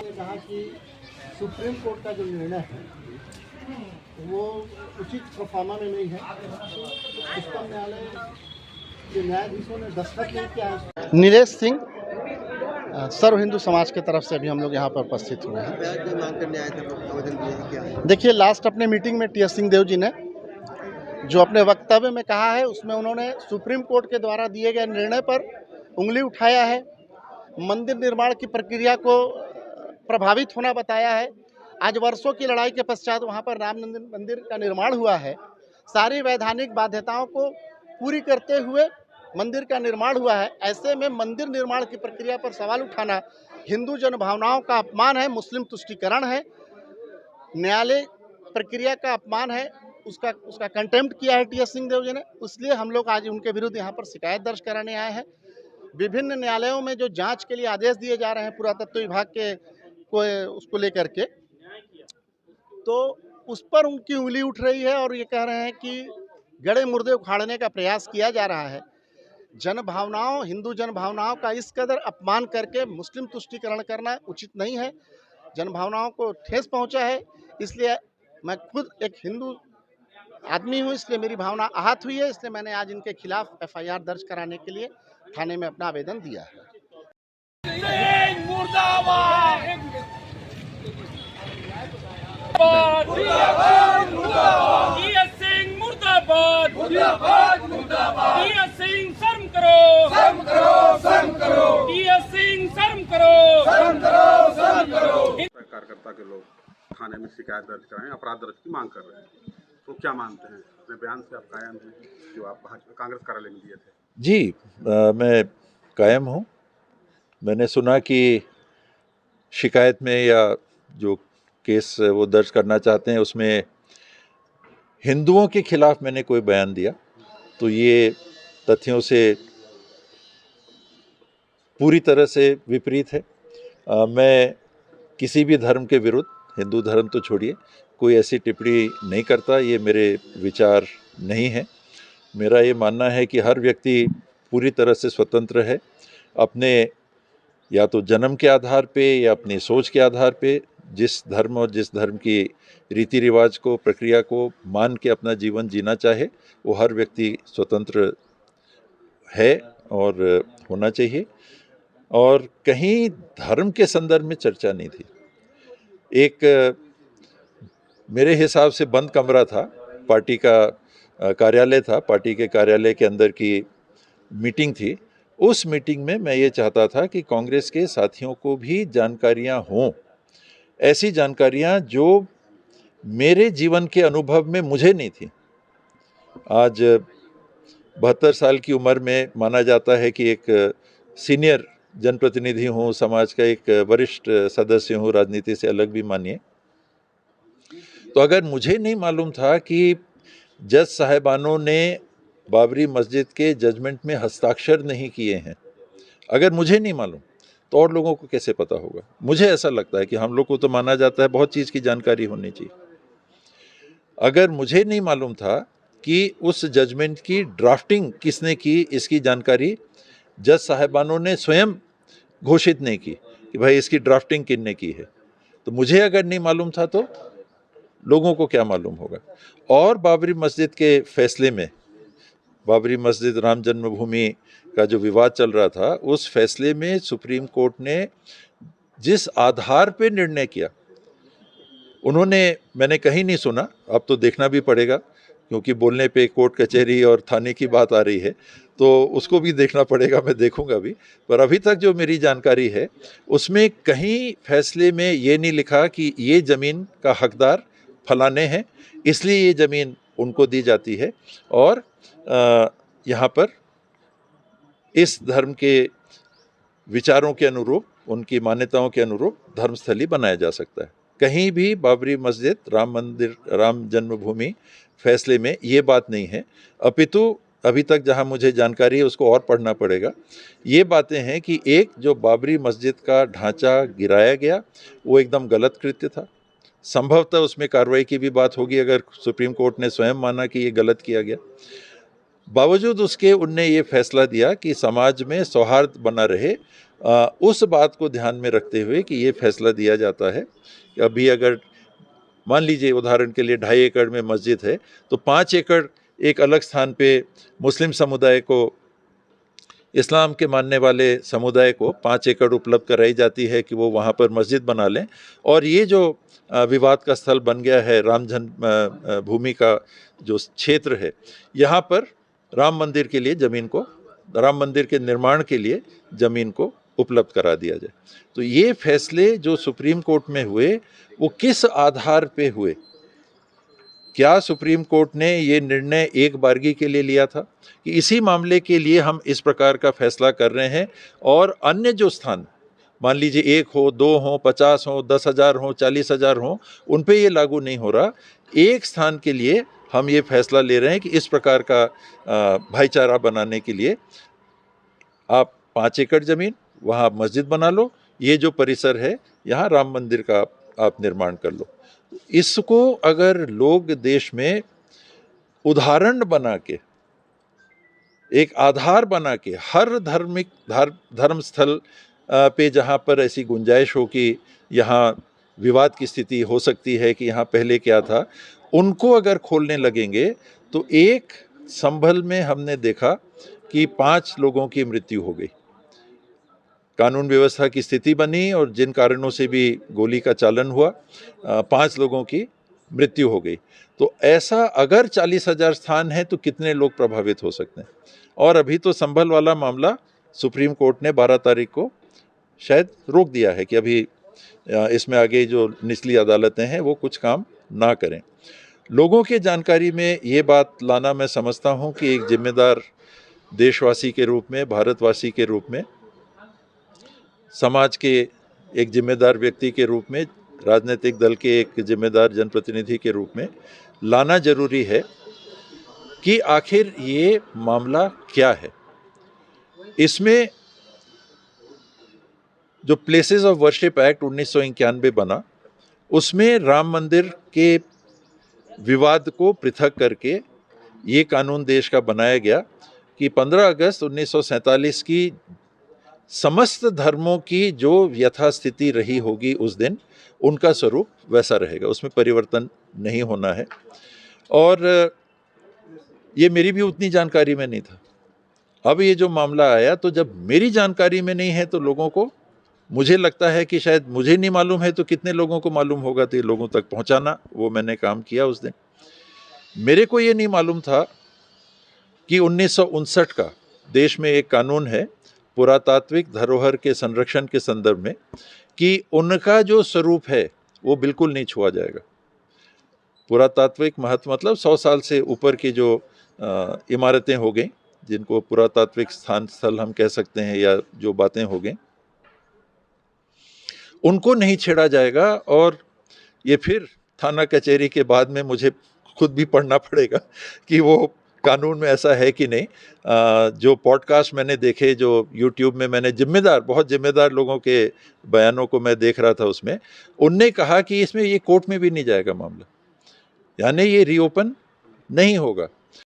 ने कहा कि सुप्रीम कोर्ट का जो निर्णय है वो उचित प्रोफार्मा में नहीं है। उच्चतम न्यायालय के न्यायाधीशों ने दस्तखत नहीं किया है। नीलेश सिंह, सर्व हिंदू समाज के तरफ से अभी हम लोग यहाँ पर उपस्थित हुए हैं। देखिए, लास्ट अपने मीटिंग में टी.एस. सिंहदेव जी ने जो अपने वक्तव्य में कहा है उसमें उन्होंने सुप्रीम कोर्ट के द्वारा दिए गए निर्णय पर उंगली उठाया है, मंदिर निर्माण की प्रक्रिया को प्रभावित होना बताया है। आज वर्षों की लड़ाई के पश्चात वहाँ पर राम मंदिर का निर्माण हुआ है। सारी वैधानिक बाध्यताओं को पूरी करते हुए मंदिर का निर्माण हुआ है। ऐसे में मंदिर निर्माण की प्रक्रिया पर सवाल उठाना हिंदू जन भावनाओं का अपमान है, मुस्लिम तुष्टीकरण है, न्यायालय प्रक्रिया का अपमान है। उसका कंटेम्प्ट किया है टी.एस. सिंहदेव जी ने। इसलिए हम लोग आज उनके विरुद्ध यहाँ पर शिकायत दर्ज कराने आए हैं। विभिन्न न्यायालयों में जो जांच के लिए आदेश दिए जा रहे हैं पुरातत्व विभाग के को उसको लेकर के, तो उस पर उनकी उंगली उठ रही है और ये कह रहे हैं कि गड़े मुर्दे उखाड़ने का प्रयास किया जा रहा है। जन भावनाओं, हिंदू जन भावनाओं का इस कदर अपमान करके मुस्लिम तुष्टीकरण करना उचित नहीं है। जन भावनाओं को ठेस पहुंचा है। इसलिए मैं खुद एक हिंदू आदमी हूं, इसलिए मेरी भावना आहत हुई है। इसलिए मैंने आज इनके खिलाफ एफआईआर दर्ज कराने के लिए थाने में अपना आवेदन दिया है। कार्यकर्ता के लोग थाने में शिकायत दर्ज कराएं, अपराध दर्ज की मांग कर रहे हैं, तो क्या मानते हैं? अपने बयान से आप कायम हैं जो आप कांग्रेस कार्यालय में दिए थे? जी, मैं कायम हूँ। मैंने सुना कि शिकायत में या जो केस वो दर्ज करना चाहते हैं उसमें हिंदुओं के खिलाफ मैंने कोई बयान दिया, तो ये तथ्यों से पूरी तरह से विपरीत है। मैं किसी भी धर्म के विरुद्ध, हिंदू धर्म तो छोड़िए, कोई ऐसी टिप्पणी नहीं करता। ये मेरे विचार नहीं है। मेरा ये मानना है कि हर व्यक्ति पूरी तरह से स्वतंत्र है, अपने या तो जन्म के आधार पे या अपनी सोच के आधार पे जिस धर्म और जिस धर्म की रीति रिवाज को, प्रक्रिया को मान के अपना जीवन जीना चाहे, वो हर व्यक्ति स्वतंत्र है और होना चाहिए। और कहीं धर्म के संदर्भ में चर्चा नहीं थी। एक मेरे हिसाब से बंद कमरा था, पार्टी का कार्यालय था, पार्टी के कार्यालय के अंदर की मीटिंग थी। उस मीटिंग में मैं ये चाहता था कि कांग्रेस के साथियों को भी जानकारियां हों, ऐसी जानकारियां जो मेरे जीवन के अनुभव में मुझे नहीं थी। आज 72 साल की उम्र में माना जाता है कि एक सीनियर जनप्रतिनिधि हूँ, समाज का एक वरिष्ठ सदस्य हूँ, राजनीति से अलग भी मानिए। तो अगर मुझे नहीं मालूम था कि जज साहिबानों ने बाबरी मस्जिद के जजमेंट में हस्ताक्षर नहीं किए हैं, अगर मुझे नहीं मालूम तो और लोगों को कैसे पता होगा? मुझे ऐसा लगता है कि हम लोग को तो माना जाता है बहुत चीज़ की जानकारी होनी चाहिए। अगर मुझे नहीं मालूम था कि उस जजमेंट की ड्राफ्टिंग किसने की, इसकी जानकारी जज साहिबानों ने स्वयं घोषित नहीं की कि भाई इसकी ड्राफ्टिंग किसने की है, तो मुझे अगर नहीं मालूम था तो लोगों को क्या मालूम होगा? और बाबरी मस्जिद के फैसले में, बाबरी मस्जिद राम जन्मभूमि का जो विवाद चल रहा था, उस फैसले में सुप्रीम कोर्ट ने जिस आधार पे निर्णय किया, उन्होंने, मैंने कहीं नहीं सुना, अब तो देखना भी पड़ेगा क्योंकि बोलने पे कोर्ट कचहरी और थाने की बात आ रही है, तो उसको भी देखना पड़ेगा, मैं देखूंगा भी। पर अभी तक जो मेरी जानकारी है उसमें कहीं फैसले में ये नहीं लिखा कि ये ज़मीन का हकदार फलाने हैं, इसलिए ये ज़मीन उनको दी जाती है और यहाँ पर इस धर्म के विचारों के अनुरूप, उनकी मान्यताओं के अनुरूप धर्मस्थली बनाया जा सकता है। कहीं भी बाबरी मस्जिद, राम मंदिर, राम जन्मभूमि फैसले में ये बात नहीं है। अपितु अभी तक जहां मुझे जानकारी है उसको और पढ़ना पड़ेगा। ये बातें हैं कि एक जो बाबरी मस्जिद का ढांचा गिराया गया वो एकदम गलत कृत्य था। संभवतः उसमें कार्रवाई की भी बात होगी अगर सुप्रीम कोर्ट ने स्वयं माना कि ये गलत किया गया। बावजूद उसके उनने ये फैसला दिया कि समाज में सौहार्द बना रहे उस बात को ध्यान में रखते हुए कि ये फैसला दिया जाता है कि अभी अगर मान लीजिए उदाहरण के लिए 2.5 एकड़ में मस्जिद है तो 5 एकड़ एक अलग स्थान पे मुस्लिम समुदाय को, इस्लाम के मानने वाले समुदाय को 5 एकड़ उपलब्ध कराई जाती है कि वो वहाँ पर मस्जिद बना लें। और ये जो विवाद का स्थल बन गया है राम जन्म भूमि का जो क्षेत्र है, यहाँ पर राम मंदिर के लिए ज़मीन को, राम मंदिर के निर्माण के लिए ज़मीन को उपलब्ध करा दिया जाए। तो ये फैसले जो सुप्रीम कोर्ट में हुए वो किस आधार पे हुए? क्या सुप्रीम कोर्ट ने ये निर्णय एक बारगी के लिए लिया था कि इसी मामले के लिए हम इस प्रकार का फैसला कर रहे हैं और अन्य जो स्थान, मान लीजिए 1 हो, 2 हो, 50 हो, 10,000 हो, 40,000 हो, उन पे ये लागू नहीं हो रहा। एक स्थान के लिए हम ये फैसला ले रहे हैं कि इस प्रकार का भाईचारा बनाने के लिए आप 5 एकड़ ज़मीन वहाँ मस्जिद बना लो, ये जो परिसर है यहाँ राम मंदिर का आप निर्माण कर लो। इसको अगर लोग देश में उदाहरण बना के, एक आधार बना के, हर धर्म स्थल पे जहाँ पर ऐसी गुंजाइश हो कि यहाँ विवाद की स्थिति हो सकती है कि यहाँ पहले क्या था, उनको अगर खोलने लगेंगे तो एक संभल में हमने देखा कि 5 लोगों की मृत्यु हो गई, कानून व्यवस्था की स्थिति बनी और जिन कारणों से भी गोली का चालन हुआ, 5 लोगों की मृत्यु हो गई। तो ऐसा अगर 40,000 स्थान है तो कितने लोग प्रभावित हो सकते हैं? और अभी तो संभल वाला मामला सुप्रीम कोर्ट ने 12 तारीख को शायद रोक दिया है कि अभी इसमें आगे जो निचली अदालतें हैं वो कुछ काम ना करें। लोगों के जानकारी में ये बात लाना मैं समझता हूँ कि एक जिम्मेदार देशवासी के रूप में, भारतवासी के रूप में, समाज के एक जिम्मेदार व्यक्ति के रूप में, राजनीतिक दल के एक जिम्मेदार जनप्रतिनिधि के रूप में लाना जरूरी है कि आखिर ये मामला क्या है। इसमें जो प्लेसेस ऑफ वर्शिप एक्ट 1991 बना, उसमें राम मंदिर के विवाद को पृथक करके ये कानून देश का बनाया गया कि 15 अगस्त 1947 की समस्त धर्मों की जो यथास्थिति रही होगी उस दिन, उनका स्वरूप वैसा रहेगा, उसमें परिवर्तन नहीं होना है। और ये मेरी भी उतनी जानकारी में नहीं था। अब ये जो मामला आया तो जब मेरी जानकारी में नहीं है तो लोगों को, मुझे लगता है कि शायद मुझे नहीं मालूम है तो कितने लोगों को मालूम होगा, तो ये लोगों तक पहुंचाना वो मैंने काम किया उस दिन। मेरे को ये नहीं मालूम था कि 1959 का देश में एक कानून है पुरातात्विक धरोहर के संरक्षण के संदर्भ में कि उनका जो स्वरूप है वो बिल्कुल नहीं छुआ जाएगा। पुरातात्विक महत्व मतलब 100 साल से ऊपर की जो इमारतें हो गई, जिनको पुरातात्विक स्थान स्थल हम कह सकते हैं, या जो बातें हो गई, उनको नहीं छेड़ा जाएगा। और ये फिर थाना कचहरी के बाद में मुझे खुद भी पढ़ना पड़ेगा कि वो कानून में ऐसा है कि नहीं। जो पॉडकास्ट मैंने देखे, जो यूट्यूब में मैंने बहुत जिम्मेदार लोगों के बयानों को मैं देख रहा था, उसमें उनने कहा कि इसमें ये कोर्ट में भी नहीं जाएगा मामला, यानी ये रीओपन नहीं होगा।